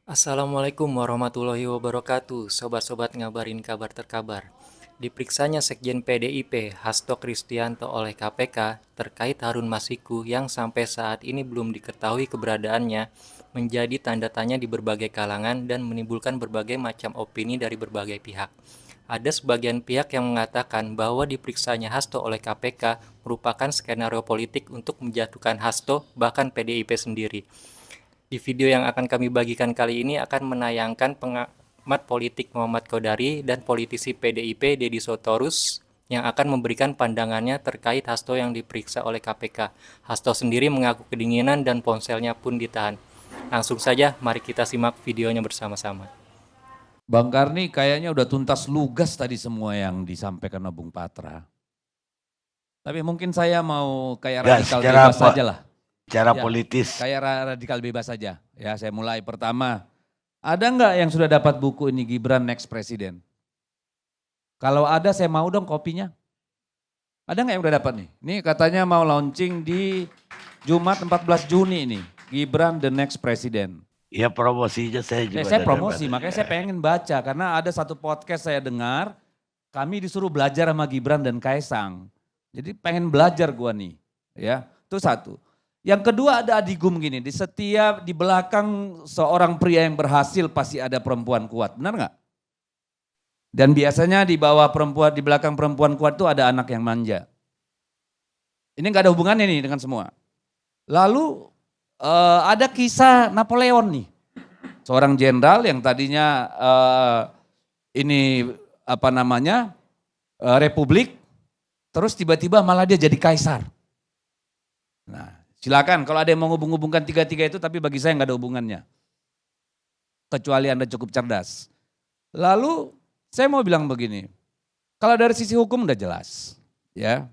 Assalamualaikum warahmatullahi wabarakatuh, sobat-sobat ngabarin kabar terkabar. Diperiksanya Sekjen PDIP Hasto Kristianto oleh KPK terkait Harun Masiku yang sampai saat ini belum diketahui keberadaannya menjadi tanda tanya di berbagai kalangan dan menimbulkan berbagai macam opini dari berbagai pihak. Ada sebagian pihak yang mengatakan bahwa diperiksanya Hasto oleh KPK merupakan skenario politik untuk menjatuhkan Hasto bahkan PDIP sendiri. Di video yang akan kami bagikan kali ini akan menayangkan pengamat politik Muhammad Kodari dan politisi PDIP Deddy Sotorus yang akan memberikan pandangannya terkait Hasto yang diperiksa oleh KPK. Hasto sendiri mengaku kedinginan dan ponselnya pun ditahan. Langsung saja, mari kita simak videonya bersama-sama. Bang Karni kayaknya udah tuntas lugas tadi semua yang disampaikan oleh Bung Patra. Tapi mungkin saya mau kayak radikal bebas saja lah. Cara Ya, politis. kayak radikal bebas saja. Ya, saya mulai pertama. Ada nggak yang sudah dapat buku ini Gibran Next President? Kalau ada saya mau dong kopinya. Ada nggak yang udah dapat nih? Ini katanya mau launching di Jumat 14 Juni ini. Gibran the Next President. Ya promosinya saya juga. Saya promosi, makanya saya pengen baca. Karena ada satu podcast saya dengar, kami disuruh belajar sama Gibran dan Kaisang. Jadi pengen belajar gua nih. Ya, itu satu. Yang kedua ada adigum gini, di belakang seorang pria yang berhasil pasti ada perempuan kuat, benar nggak? Dan biasanya di bawah perempuan, di belakang perempuan kuat itu ada anak yang manja. Ini nggak ada hubungannya nih dengan semua. Lalu ada kisah Napoleon nih, seorang jenderal yang tadinya republik, terus tiba-tiba malah dia jadi kaisar. Nah, silakan kalau ada yang mau hubung-hubungkan tiga-tiga itu, tapi bagi saya nggak ada hubungannya. Kecuali Anda cukup cerdas. Lalu saya mau bilang begini, kalau dari sisi hukum udah jelas, ya,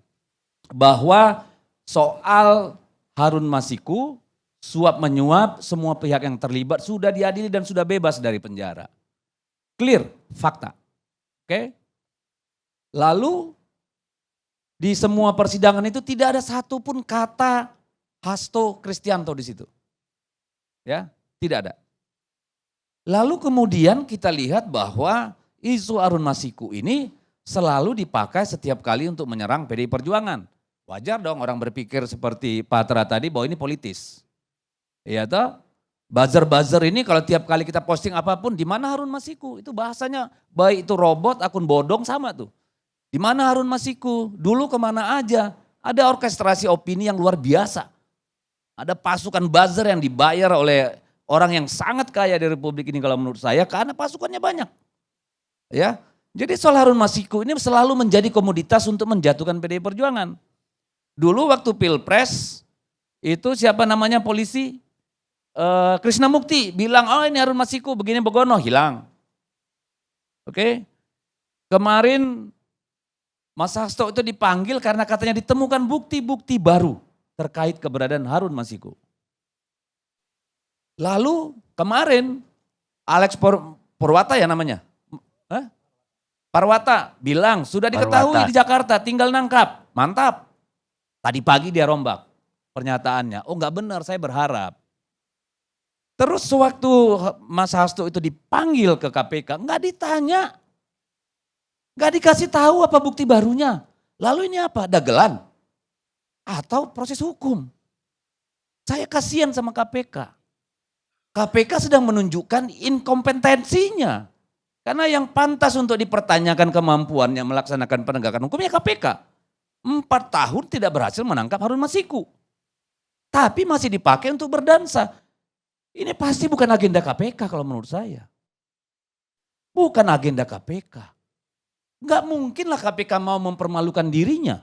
bahwa soal Harun Masiku, suap menyuap, semua pihak yang terlibat sudah diadili dan sudah bebas dari penjara. Clear, fakta. Oke? Lalu di semua persidangan itu tidak ada satupun kata Hasto Kristianto di situ. Ya, tidak ada. Lalu kemudian kita lihat bahwa isu Harun Masiku ini selalu dipakai setiap kali untuk menyerang PDI Perjuangan. Wajar dong orang berpikir seperti Patra tadi bahwa ini politis. Iya toh? Buzzer-buzzer ini kalau tiap kali kita posting apapun, di mana Harun Masiku? Itu bahasanya baik itu robot, akun bodong sama tuh. Di mana Harun Masiku? Dulu kemana aja? Ada orkestrasi opini yang luar biasa. Ada pasukan buzzer yang dibayar oleh orang yang sangat kaya di Republik ini kalau menurut saya, karena pasukannya banyak. Ya, jadi soal Harun Masiku ini selalu menjadi komoditas untuk menjatuhkan PDI Perjuangan. Dulu waktu Pilpres, itu siapa namanya polisi? Krishna Mukti bilang, oh ini Harun Masiku begini begono, hilang. Oke, kemarin Mas Hasto itu dipanggil karena katanya ditemukan bukti-bukti baru terkait keberadaan Harun Masiku. Lalu kemarin Alex Purwata ya namanya, Parwata bilang sudah diketahui di Jakarta tinggal nangkap, mantap. Tadi pagi dia rombak pernyataannya, oh enggak benar saya berharap. Terus waktu Mas Hasto itu dipanggil ke KPK, enggak ditanya. Enggak dikasih tahu apa bukti barunya. Lalu ini apa? Dagelan? Atau proses hukum? Saya kasihan sama KPK. KPK sedang menunjukkan inkompetensinya. Karena yang pantas untuk dipertanyakan kemampuannya melaksanakan penegakan hukumnya KPK. 4 tahun tidak berhasil menangkap Harun Masiku. Tapi masih dipakai untuk berdansa. Ini pasti bukan agenda KPK kalau menurut saya. Bukan agenda KPK. Enggak mungkinlah KPK mau mempermalukan dirinya.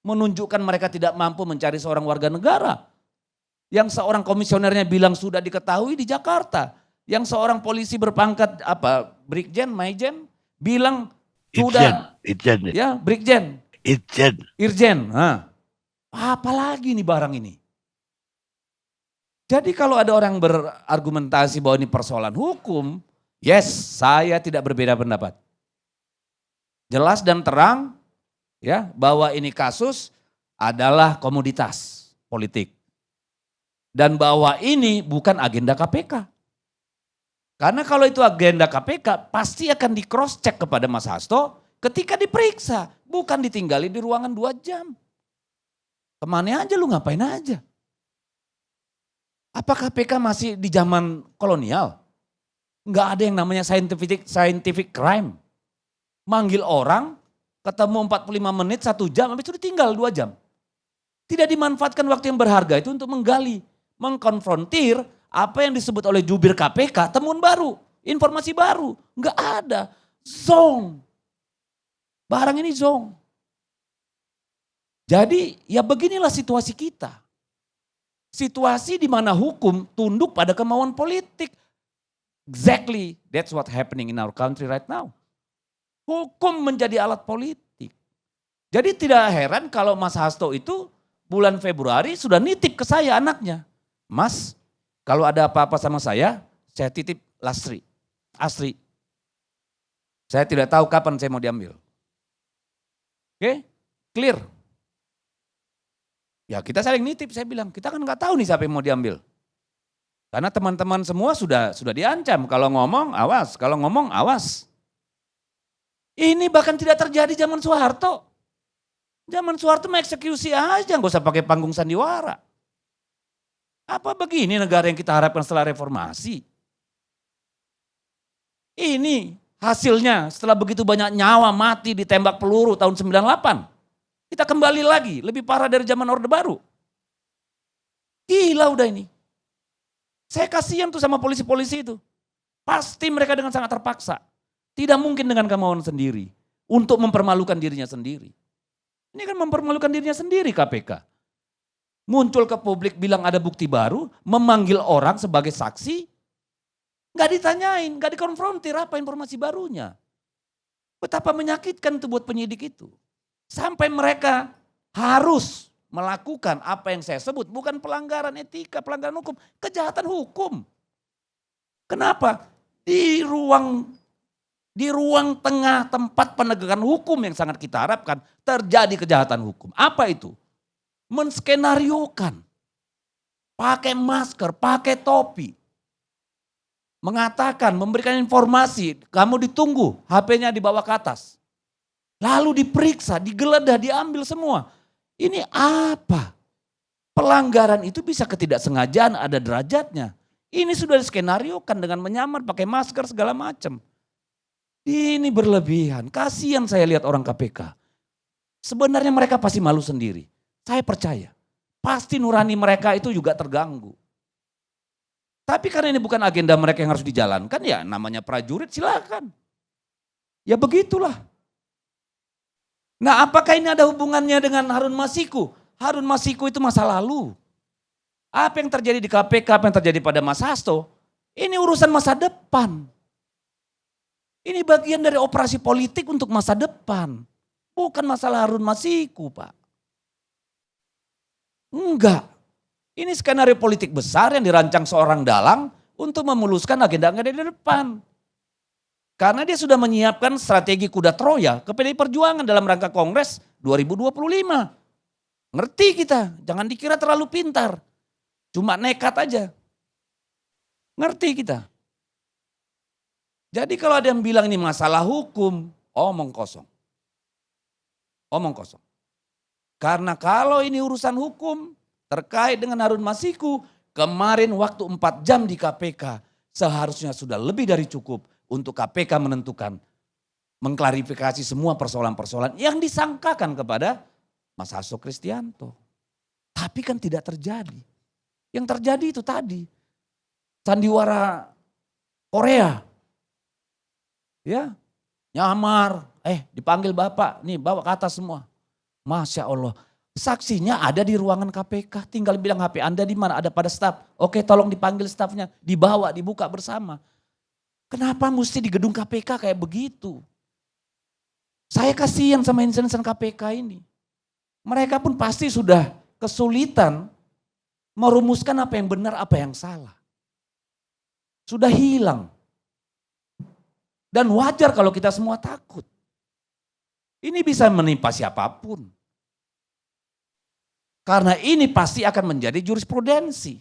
Menunjukkan mereka tidak mampu mencari seorang warga negara. Yang seorang komisionernya bilang sudah diketahui di Jakarta. Yang seorang polisi berpangkat Brigjen, Maijen bilang sudah. Itjen. Ya, Brigjen. Irjen. Nah, apa lagi nih barang ini? Jadi kalau ada orang berargumentasi bahwa ini persoalan hukum, yes, saya tidak berbeda pendapat. Jelas dan terang ya bahwa ini kasus adalah komoditas politik. Dan bahwa ini bukan agenda KPK. Karena kalau itu agenda KPK pasti akan di cross check kepada Mas Hasto ketika diperiksa. Bukan ditinggali di ruangan 2 jam. Kemana aja lu, ngapain aja? Apa KPK masih di zaman kolonial? Enggak ada yang namanya scientific crime. Manggil orang, ketemu 45 menit, 1 jam, habis itu ditinggal 2 jam. Tidak dimanfaatkan waktu yang berharga itu untuk menggali, mengkonfrontir apa yang disebut oleh jubir KPK, temuan baru, informasi baru. Enggak ada, zong. Barang ini zong. Jadi ya beginilah situasi kita. Situasi di mana hukum tunduk pada kemauan politik. Exactly, that's what happening in our country right now. Hukum menjadi alat politik. Jadi tidak heran kalau Mas Hasto itu bulan Februari sudah nitip ke saya anaknya. Mas, kalau ada apa-apa sama saya titip Asri. Saya tidak tahu kapan saya mau diambil. Oke, clear. Ya kita saling nitip, saya bilang kita kan nggak tahu nih siapa yang mau diambil. Karena teman-teman semua sudah diancam, kalau ngomong awas. Ini bahkan tidak terjadi zaman Soeharto. Zaman Soeharto mau eksekusi aja, nggak usah pakai panggung sandiwara. Apa begini negara yang kita harapkan setelah reformasi? Ini hasilnya setelah begitu banyak nyawa mati ditembak peluru tahun 98. Kita kembali lagi, lebih parah dari zaman Orde Baru. Gila udah ini. Saya kasihan tuh sama polisi-polisi itu. Pasti mereka dengan sangat terpaksa. Tidak mungkin dengan kemauan sendiri. Untuk mempermalukan dirinya sendiri. Ini kan mempermalukan dirinya sendiri KPK. Muncul ke publik bilang ada bukti baru, memanggil orang sebagai saksi. Gak ditanyain, gak dikonfrontir apa informasi barunya. Betapa menyakitkan itu buat penyidik itu. Sampai mereka harus melakukan apa yang saya sebut, bukan pelanggaran etika, pelanggaran hukum, kejahatan hukum. Kenapa? Di ruang tengah tempat penegakan hukum yang sangat kita harapkan terjadi kejahatan hukum. Apa itu? Menskenariokan, pakai masker, pakai topi. Mengatakan, memberikan informasi, kamu ditunggu, HP-nya dibawa ke atas. Lalu diperiksa, digeledah, diambil semua. Ini apa? Pelanggaran itu bisa ketidaksengajaan, ada derajatnya. Ini sudah diskenariokan dengan menyamar, pakai masker segala macam. Ini berlebihan. Kasihan saya lihat orang KPK. Sebenarnya mereka pasti malu sendiri. Saya percaya. Pasti nurani mereka itu juga terganggu. Tapi karena ini bukan agenda mereka yang harus dijalankan, ya namanya prajurit silakan. Ya begitulah. Nah, apakah ini ada hubungannya dengan Harun Masiku? Harun Masiku itu masa lalu. Apa yang terjadi di KPK, apa yang terjadi pada Mas Hasto, ini urusan masa depan. Ini bagian dari operasi politik untuk masa depan. Bukan masalah Harun Masiku, Pak. Enggak. Ini skenario politik besar yang dirancang seorang dalang untuk memuluskan agenda-agenda di depan. Karena dia sudah menyiapkan strategi kuda Troya ke PDI Perjuangan dalam rangka Kongres 2025. Ngerti kita, jangan dikira terlalu pintar. Cuma nekat aja. Ngerti kita. Jadi kalau ada yang bilang ini masalah hukum, omong kosong. Omong kosong. Karena kalau ini urusan hukum terkait dengan Harun Masiku, kemarin waktu 4 jam di KPK seharusnya sudah lebih dari cukup untuk KPK menentukan, mengklarifikasi semua persoalan-persoalan yang disangkakan kepada Mas Hasto Kristianto. Tapi kan tidak terjadi. Yang terjadi itu tadi, sandiwara Korea. Ya, nyamar, dipanggil bapak, nih bawa ke atas semua. Masya Allah, saksinya ada di ruangan KPK, tinggal bilang HP Anda di mana, ada pada staf. Oke, tolong dipanggil stafnya, dibawa, dibuka bersama. Kenapa mesti di gedung KPK kayak begitu? Saya kasihan sama insan-insan KPK ini. Mereka pun pasti sudah kesulitan merumuskan apa yang benar, apa yang salah. Sudah hilang. Dan wajar kalau kita semua takut. Ini bisa menimpa siapapun. Karena ini pasti akan menjadi jurisprudensi.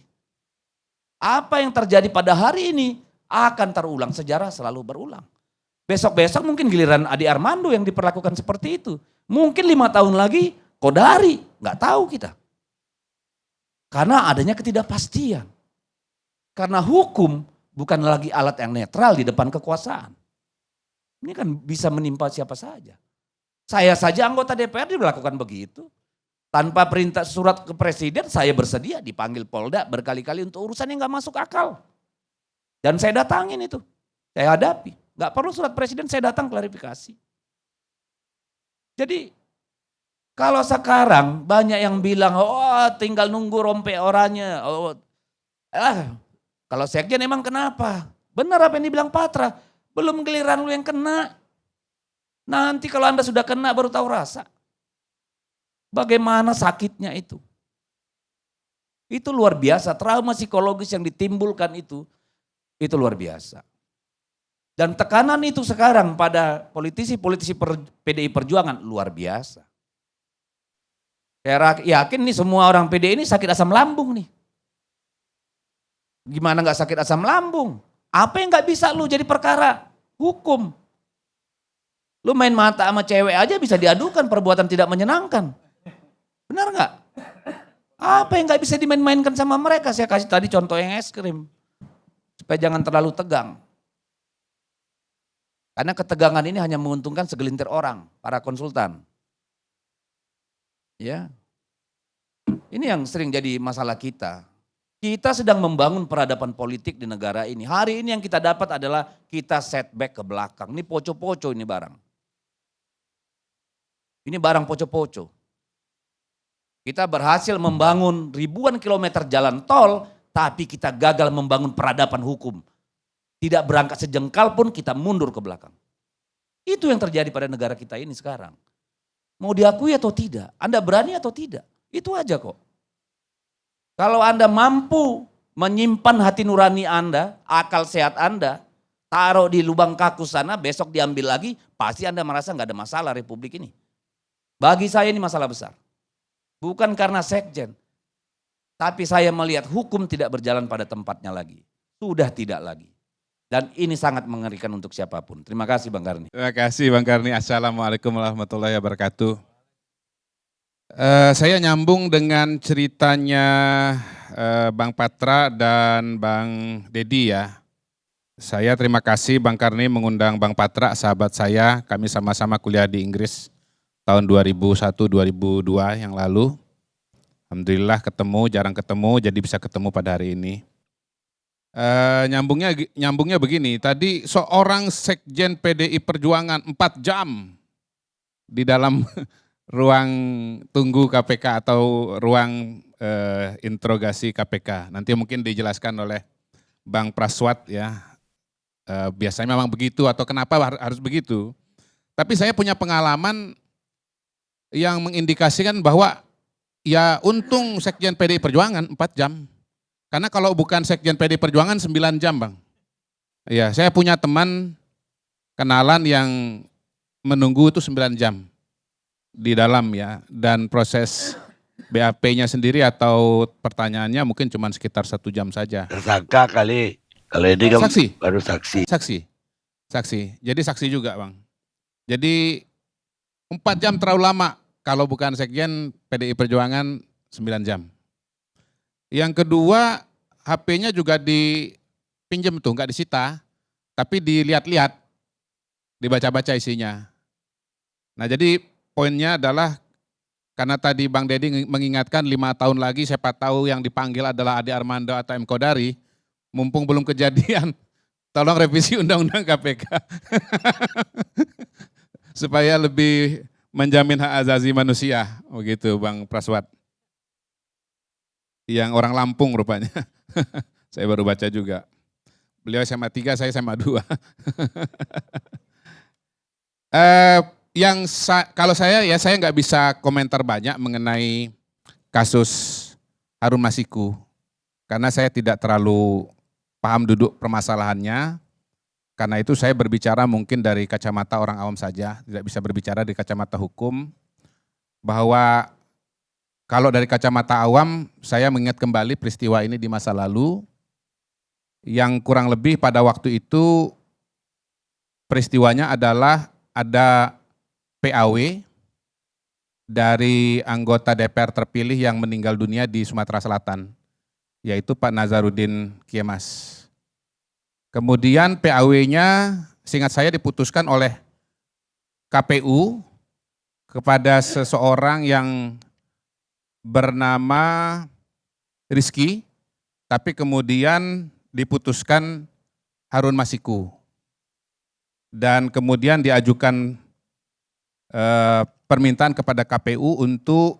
Apa yang terjadi pada hari ini akan terulang, sejarah selalu berulang. Besok-besok mungkin giliran Adi Armando yang diperlakukan seperti itu. Mungkin 5 tahun lagi Kodari, nggak tahu kita. Karena adanya ketidakpastian. Karena hukum bukan lagi alat yang netral di depan kekuasaan. Ini kan bisa menimpa siapa saja. Saya saja anggota DPR dilakukan begitu. Tanpa perintah surat ke presiden, saya bersedia dipanggil Polda berkali-kali untuk urusan yang gak masuk akal. Dan saya datangin itu, saya hadapi. Gak perlu surat presiden, saya datang klarifikasi. Jadi kalau sekarang banyak yang bilang, oh tinggal nunggu rompe orangnya. Kalau sekjen emang kenapa? Benar apa yang dibilang Patra, belum giliran lu yang kena. Nanti kalau Anda sudah kena baru tahu rasa. Bagaimana sakitnya itu. Itu luar biasa, trauma psikologis yang ditimbulkan itu luar biasa. Dan tekanan itu sekarang pada politisi-politisi PDI Perjuangan luar biasa. Saya yakin nih semua orang PDI ini sakit asam lambung nih. Gimana gak sakit asam lambung? Apa yang gak bisa lu jadi perkara? Hukum. Lu main mata sama cewek aja bisa diadukan perbuatan tidak menyenangkan. Benar gak? Apa yang gak bisa dimain-mainkan sama mereka? Saya kasih tadi contoh yang es krim. Supaya jangan terlalu tegang. Karena ketegangan ini hanya menguntungkan segelintir orang, para konsultan. Ya. Ini yang sering jadi masalah kita. Kita sedang membangun peradaban politik di negara ini. Hari ini yang kita dapat adalah kita setback ke belakang. Ini poco-poco ini barang. Ini barang poco-poco. Kita berhasil membangun ribuan kilometer jalan tol, tapi kita gagal membangun peradaban hukum. Tidak berangkat sejengkal pun kita mundur ke belakang. Itu yang terjadi pada negara kita ini sekarang. Mau diakui atau tidak, Anda berani atau tidak, itu aja kok. Kalau Anda mampu menyimpan hati nurani Anda, akal sehat Anda, taruh di lubang kaku sana, besok diambil lagi, pasti Anda merasa nggak ada masalah Republik ini. Bagi saya ini masalah besar. Bukan karena sekjen, tapi saya melihat hukum tidak berjalan pada tempatnya lagi. Sudah tidak lagi. Dan ini sangat mengerikan untuk siapapun. Terima kasih Bang Karni. Terima kasih Bang Karni. Assalamualaikum warahmatullahi wabarakatuh. Saya nyambung dengan ceritanya Bang Patra dan Bang Dedi ya. Saya terima kasih Bang Karni mengundang Bang Patra, sahabat saya. Kami sama-sama kuliah di Inggris tahun 2001-2002 yang lalu. Alhamdulillah ketemu, jarang ketemu, jadi bisa ketemu pada hari ini. Nyambungnya begini, tadi seorang sekjen PDI Perjuangan 4 jam di dalam ruang tunggu KPK atau ruang interogasi KPK. Nanti mungkin dijelaskan oleh Bang Praswat ya, biasanya memang begitu atau kenapa harus begitu. Tapi saya punya pengalaman yang mengindikasikan bahwa ya untung sekjen PDI Perjuangan 4 jam. Karena kalau bukan sekjen PDI Perjuangan 9 jam Bang. Ya, saya punya teman kenalan yang menunggu itu 9 jam di dalam ya. Dan proses BAP-nya sendiri atau pertanyaannya mungkin cuma sekitar 1 jam saja. Tersangka kali. Kalau ini kan Saksi. baru saksi. Saksi. Jadi saksi juga Bang. Jadi 4 jam terlalu lama. Kalau bukan sekjen PDI Perjuangan 9 jam. Yang kedua, HP-nya juga dipinjam tuh, nggak disita, tapi dilihat-lihat, dibaca-baca isinya. Nah jadi poinnya adalah, karena tadi Bang Dedi mengingatkan 5 tahun lagi siapa tahu yang dipanggil adalah Adi Armando atau M. Kodari, mumpung belum kejadian, tolong revisi Undang-Undang KPK. Supaya lebih menjamin hak asasi manusia, begitu Bang Praswat. Yang orang Lampung rupanya. Saya baru baca juga. Beliau SMA 3, saya SMA 2. Kalau saya nggak bisa komentar banyak mengenai kasus Harun Masiku. Karena saya tidak terlalu paham duduk permasalahannya. Karena itu saya berbicara mungkin dari kacamata orang awam saja. Tidak bisa berbicara dari kacamata hukum. Bahwa kalau dari kacamata awam, saya mengingat kembali peristiwa ini di masa lalu. yang kurang lebih pada waktu itu peristiwanya adalah ada PAW dari anggota DPR terpilih yang meninggal dunia di Sumatera Selatan, yaitu Pak Nazarudin Kiemas. Kemudian PAW-nya seingat saya diputuskan oleh KPU kepada seseorang yang bernama Rizky, tapi kemudian diputuskan Harun Masiku. Dan kemudian diajukan permintaan kepada KPU untuk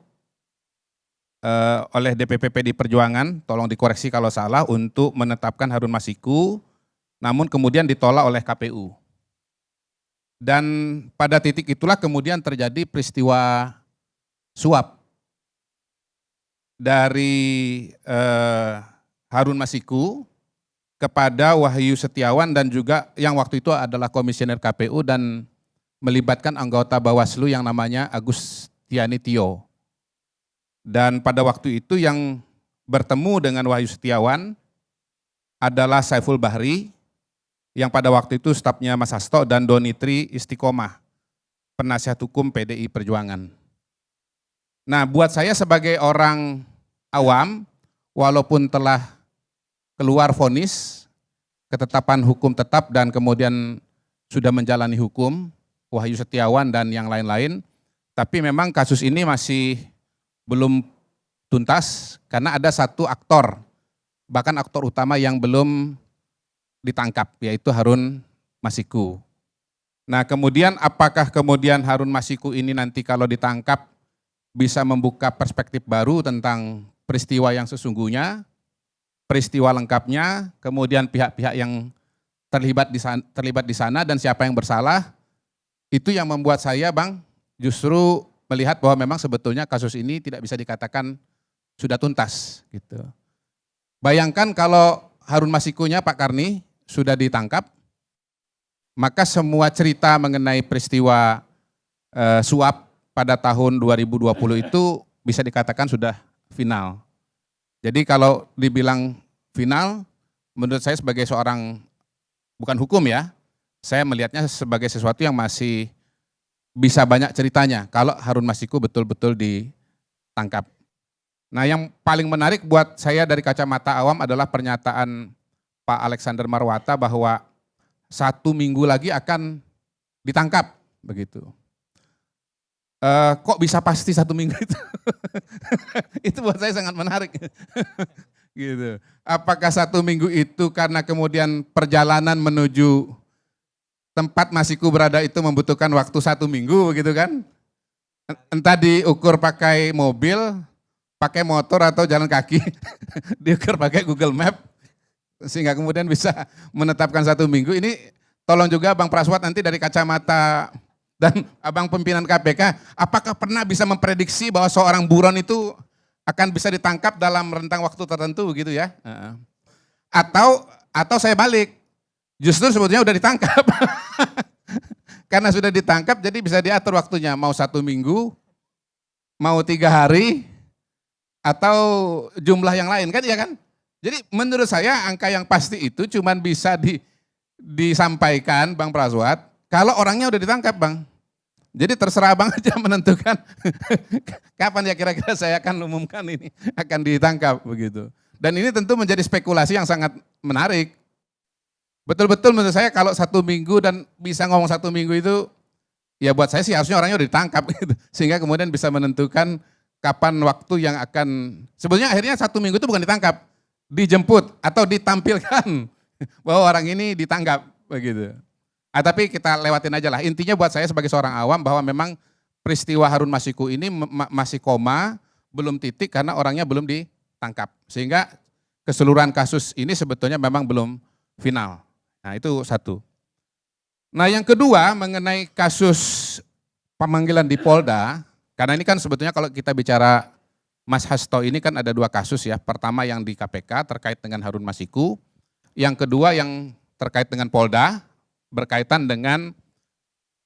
oleh DPP PD Perjuangan, tolong dikoreksi kalau salah, untuk menetapkan Harun Masiku, namun kemudian ditolak oleh KPU. Dan pada titik itulah kemudian terjadi peristiwa suap dari Harun Masiku kepada Wahyu Setiawan dan juga yang waktu itu adalah komisioner KPU dan melibatkan anggota Bawaslu yang namanya Agustiani Tio. Dan pada waktu itu yang bertemu dengan Wahyu Setiawan adalah Saiful Bahri, yang pada waktu itu stafnya Mas Hasto, dan Donitri Istiqomah, penasihat hukum PDI Perjuangan. Nah, buat saya sebagai orang awam, walaupun telah keluar vonis, ketetapan hukum tetap dan kemudian sudah menjalani hukum, Wahyu Setiawan dan yang lain-lain, tapi memang kasus ini masih belum tuntas karena ada satu aktor, bahkan aktor utama yang belum ditangkap, yaitu Harun Masiku. Nah, kemudian apakah kemudian Harun Masiku ini nanti kalau ditangkap bisa membuka perspektif baru tentang peristiwa yang sesungguhnya, peristiwa lengkapnya, kemudian pihak-pihak yang terlibat di sana dan siapa yang bersalah, itu yang membuat saya, Bang, justru melihat bahwa memang sebetulnya kasus ini tidak bisa dikatakan sudah tuntas gitu. Bayangkan kalau Harun Masikunya Pak Karni sudah ditangkap, maka semua cerita mengenai peristiwa suap pada tahun 2020 itu bisa dikatakan sudah final. Jadi kalau dibilang final, menurut saya sebagai seorang, bukan hukum ya, saya melihatnya sebagai sesuatu yang masih bisa banyak ceritanya kalau Harun Masiku betul-betul ditangkap. Nah, yang paling menarik buat saya dari kacamata awam adalah pernyataan Pak Alexander Marwata bahwa 1 minggu lagi akan ditangkap, begitu. Kok bisa pasti 1 minggu itu? Itu buat saya sangat menarik. Gitu. Apakah 1 minggu itu karena kemudian perjalanan menuju tempat Masiku berada itu membutuhkan waktu 1 minggu, begitu kan? Entah diukur pakai mobil, pakai motor atau jalan kaki, diukur pakai Google Map, sehingga kemudian bisa menetapkan 1 minggu. Ini tolong juga Bang Praswat nanti dari kacamata dan Abang pimpinan KPK, apakah pernah bisa memprediksi bahwa seorang buron itu akan bisa ditangkap dalam rentang waktu tertentu gitu ya? Atau saya balik, justru sebetulnya udah ditangkap. Karena sudah ditangkap jadi bisa diatur waktunya, mau 1 minggu, mau 3 hari, atau jumlah yang lain kan, ya kan? Jadi menurut saya angka yang pasti itu cuman bisa disampaikan Bang Praswat kalau orangnya udah ditangkap, Bang. Jadi terserah Bang aja menentukan kapan ya kira-kira saya akan umumkan ini akan ditangkap, begitu. Dan ini tentu menjadi spekulasi yang sangat menarik. Betul-betul menurut saya kalau 1 minggu dan bisa ngomong 1 minggu itu, ya buat saya sih harusnya orangnya udah ditangkap gitu. Sehingga kemudian bisa menentukan kapan waktu yang akan, sebetulnya akhirnya 1 minggu itu bukan ditangkap, dijemput atau ditampilkan bahwa orang ini ditangkap, begitu. Tapi kita lewatin aja lah. Intinya buat saya sebagai seorang awam bahwa memang peristiwa Harun Masiku ini masih koma, belum titik karena orangnya belum ditangkap. Sehingga keseluruhan kasus ini sebetulnya memang belum final. Nah, itu satu. Nah, yang kedua mengenai kasus pemanggilan di Polda, karena ini kan sebetulnya kalau kita bicara Mas Hasto ini kan ada 2 kasus ya. Pertama yang di KPK terkait dengan Harun Masiku. Yang kedua yang terkait dengan Polda berkaitan dengan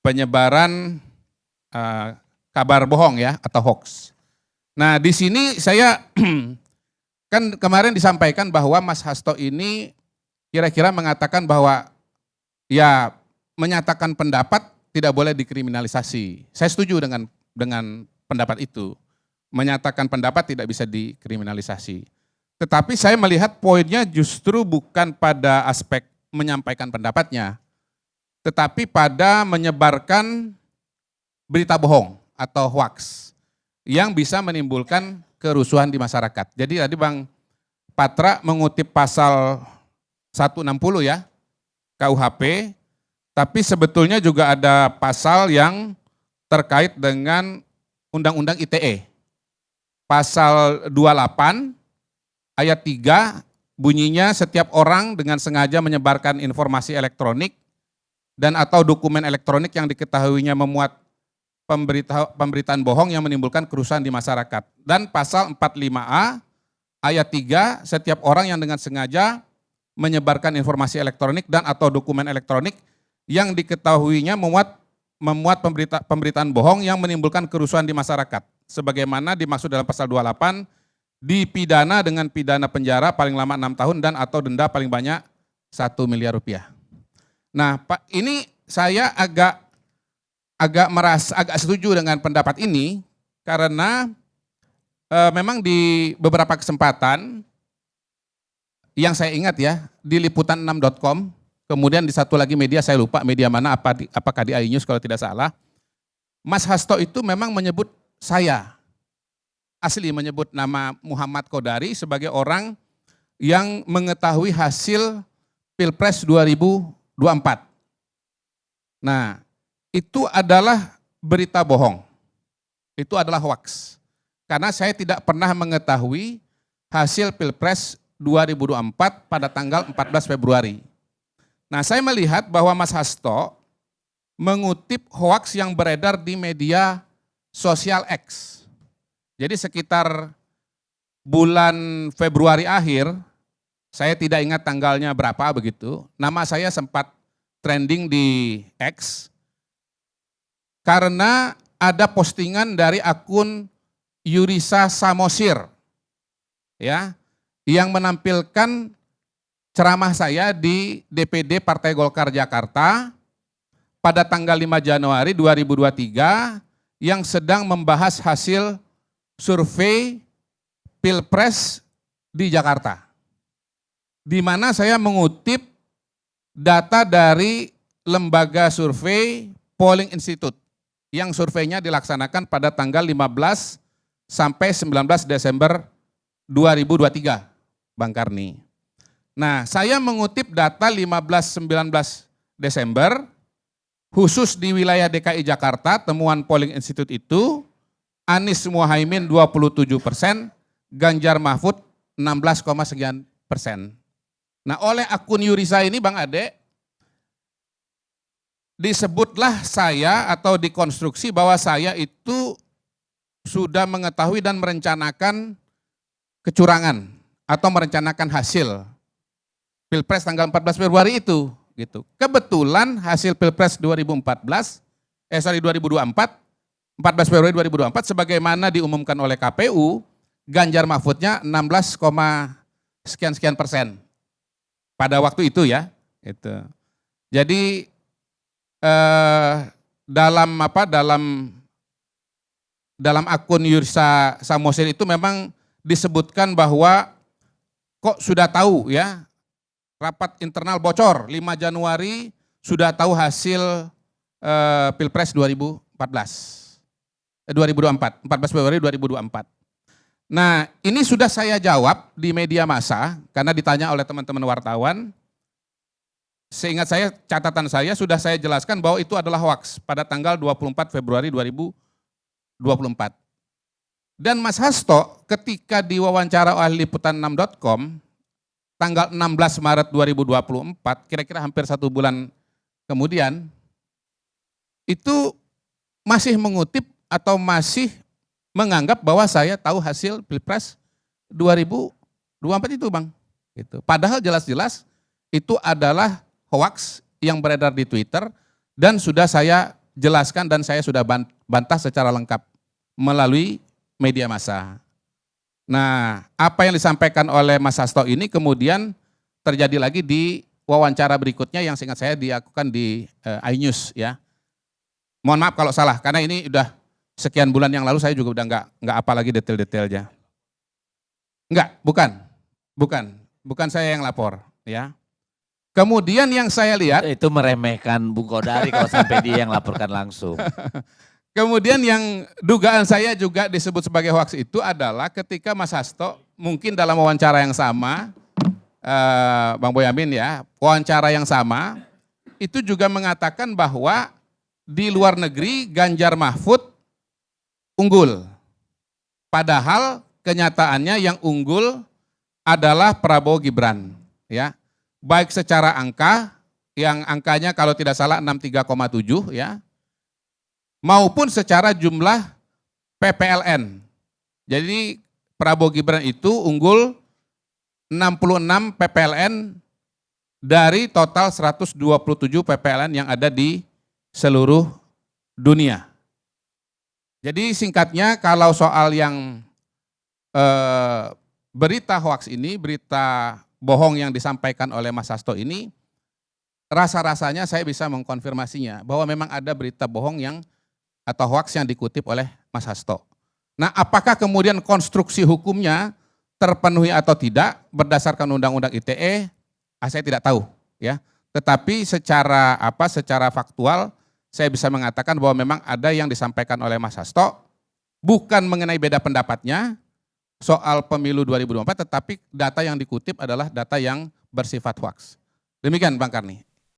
penyebaran kabar bohong ya atau hoax. Nah, di sini saya kan kemarin disampaikan bahwa Mas Hasto ini kira-kira mengatakan bahwa ya menyatakan pendapat tidak boleh dikriminalisasi. Saya setuju dengan pendapat itu. Menyatakan pendapat tidak bisa dikriminalisasi. Tetapi saya melihat poinnya justru bukan pada aspek menyampaikan pendapatnya, tetapi pada menyebarkan berita bohong atau hoax yang bisa menimbulkan kerusuhan di masyarakat. Jadi tadi Bang Patra mengutip pasal 160 ya, KUHP, tapi sebetulnya juga ada pasal yang terkait dengan Undang-Undang ITE. Pasal 28 ayat 3 bunyinya setiap orang dengan sengaja menyebarkan informasi elektronik dan atau dokumen elektronik yang diketahuinya memuat pemberitaan bohong yang menimbulkan kerusuhan di masyarakat. Dan pasal 45A ayat 3 setiap orang yang dengan sengaja menyebarkan informasi elektronik dan atau dokumen elektronik yang diketahuinya memuat pemberitaan bohong yang menimbulkan kerusuhan di masyarakat. Sebagaimana dimaksud dalam pasal 28, dipidana dengan pidana penjara paling lama 6 tahun dan atau denda paling banyak 1 miliar rupiah. Nah, Pak, ini saya agak setuju dengan pendapat ini karena memang di beberapa kesempatan yang saya ingat ya, di liputan6.com, kemudian di satu lagi media, saya lupa media mana, apakah di iNews kalau tidak salah, Mas Hasto itu memang menyebut saya, asli menyebut nama Muhammad Kodari sebagai orang yang mengetahui hasil Pilpres 2024. Nah, itu adalah berita bohong, itu adalah hoax. Karena saya tidak pernah mengetahui hasil Pilpres 2024 pada tanggal 14 Februari. Nah, saya melihat bahwa Mas Hasto mengutip hoaks yang beredar di media sosial X. Jadi sekitar bulan Februari akhir, saya tidak ingat tanggalnya berapa begitu, nama saya sempat trending di X karena ada postingan dari akun Yurisa Samosir ya, yang menampilkan ceramah saya di DPD Partai Golkar Jakarta pada tanggal 5 Januari 2023 yang sedang membahas hasil survei Pilpres di Jakarta. Di mana saya mengutip data dari lembaga survei Polling Institute yang surveinya dilaksanakan pada tanggal 15 sampai 19 Desember 2023, Bang Karni. Nah, saya mengutip data 15-19 Desember, khusus di wilayah DKI Jakarta, temuan Polling Institute itu, Anies Muhaimin 27%, Ganjar Mahfud 16,9%. Nah, oleh akun Yurisa ini Bang Ade, disebutlah saya atau dikonstruksi bahwa saya itu sudah mengetahui dan merencanakan kecurangan atau merencanakan hasil Pilpres tanggal 14 Februari itu gitu. Kebetulan hasil Pilpres 2024 14 Februari 2024 sebagaimana diumumkan oleh KPU, Ganjar Mahfudnya 16, sekian persen pada waktu itu ya. Itu. Jadi dalam akun Yurisa Samosir itu memang disebutkan bahwa kok sudah tahu ya, rapat internal bocor 5 Januari sudah tahu hasil Pilpres 14 Februari 2024. Nah, ini sudah saya jawab di media massa karena ditanya oleh teman-teman wartawan. Seingat saya, catatan saya sudah saya jelaskan bahwa itu adalah hoaks pada tanggal 24 Februari 2024. Dan Mas Hasto ketika diwawancara oleh liputan6.com tanggal 16 Maret 2024, kira-kira hampir 1 bulan kemudian, itu masih mengutip atau masih menganggap bahwa saya tahu hasil Pilpres 2024 itu Bang. Gitu. Padahal jelas-jelas itu adalah hoaks yang beredar di Twitter dan sudah saya jelaskan dan saya sudah bantah secara lengkap melalui media massa. Nah, apa yang disampaikan oleh Mas Hasto ini kemudian terjadi lagi di wawancara berikutnya yang seingat saya dilakukan di iNews ya. Mohon maaf kalau salah, karena ini udah sekian bulan yang lalu saya juga udah nggak apa lagi detail-detailnya. Enggak, bukan saya yang lapor ya. Kemudian yang saya lihat, Itu meremehkan Bung Kodari kalau sampai dia yang laporkan langsung. kemudian yang dugaan saya juga disebut sebagai hoax itu adalah ketika Mas Hasto mungkin dalam wawancara yang sama, Bang Boyamin ya, wawancara yang sama, itu juga mengatakan bahwa di luar negeri Ganjar Mahfud unggul. Padahal kenyataannya yang unggul adalah Prabowo Gibran. Ya. Baik secara angka, yang angkanya kalau tidak salah 63,7 ya, maupun secara jumlah PPLN. Jadi Prabowo Gibran itu unggul 66 PPLN dari total 127 PPLN yang ada di seluruh dunia. Jadi singkatnya kalau soal yang berita hoax ini, berita bohong yang disampaikan oleh Mas Hasto ini, rasa-rasanya saya bisa mengkonfirmasinya bahwa memang ada berita bohong yang atau hoax yang dikutip oleh Mas Hasto. Nah, apakah kemudian konstruksi hukumnya terpenuhi atau tidak berdasarkan Undang-Undang ITE? Saya tidak tahu, ya. Tetapi secara faktual saya bisa mengatakan bahwa memang ada yang disampaikan oleh Mas Hasto bukan mengenai beda pendapatnya soal pemilu 2024, tetapi data yang dikutip adalah data yang bersifat hoax. Demikian Bang Karni.